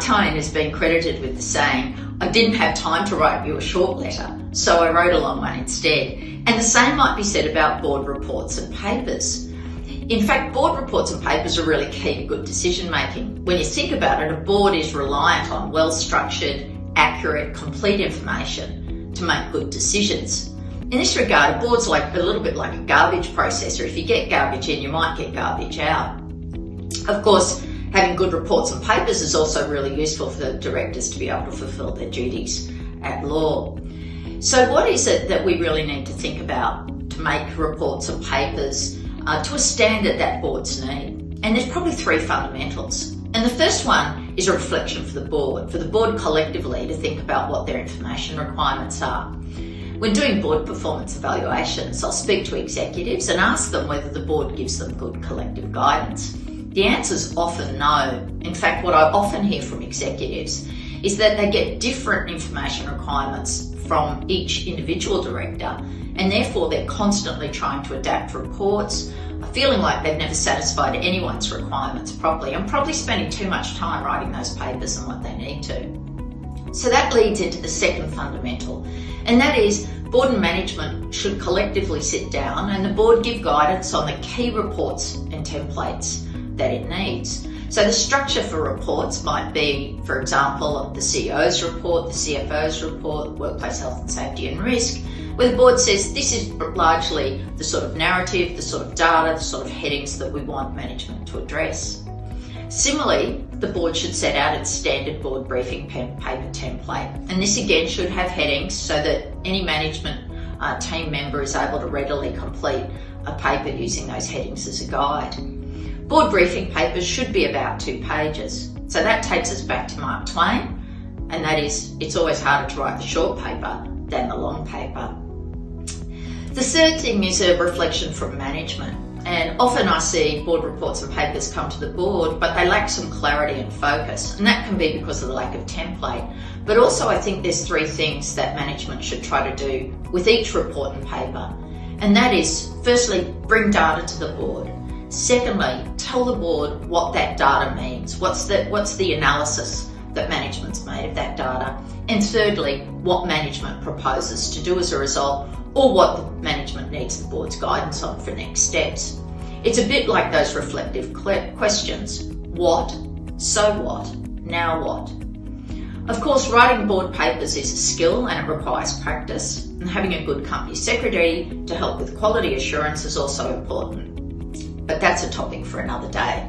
Twain has been credited with the saying, "I didn't have time to write you a short letter, so I wrote a long one instead." And the same might be said about board reports and papers. In fact, board reports and papers are really key to good decision making. When you think about it, a board is reliant on well-structured, accurate, complete information to make good decisions. In this regard, a board's like a little bit like a garbage processor. If you get garbage in, you might get garbage out. Of course, having good reports and papers is also really useful for the directors to be able to fulfil their duties at law. So what is it that we really need to think about to make reports and papers to a standard that boards need? And there's probably three fundamentals. And the first one is a reflection for the board collectively to think about what their information requirements are. When doing board performance evaluations, I'll speak to executives and ask them whether the board gives them good collective guidance. The answer is often no. In fact, what I often hear from executives is that they get different information requirements from each individual director, and therefore they're constantly trying to adapt reports, feeling like they've never satisfied anyone's requirements properly, and probably spending too much time writing those papers and what they need to. So that leads into the second fundamental, and that is board and management should collectively sit down and the board give guidance on the key reports and templates that it needs. So the structure for reports might be, for example, the CEO's report, the CFO's report, workplace health and safety and risk, where the board says this is largely the sort of narrative, the sort of data, the sort of headings that we want management to address. Similarly, the board should set out its standard board briefing paper template, and this again should have headings so that any management team member is able to readily complete a paper using those headings as a guide. Board briefing papers should be about 2 pages. So that takes us back to Mark Twain, and that is, it's always harder to write the short paper than the long paper. The third thing is a reflection from management. And often I see board reports and papers come to the board, but they lack some clarity and focus. And that can be because of the lack of template. But also I think there's 3 things that management should try to do with each report and paper. And that is, firstly, bring data to the board. Secondly, tell the board what that data means. What's the analysis that management's made of that data? And thirdly, what management proposes to do as a result, or what the management needs the board's guidance on for next steps. It's a bit like those reflective questions. What? So what? Now what? Of course, writing board papers is a skill and it requires practice, and having a good company secretary to help with quality assurance is also important. But that's a topic for another day.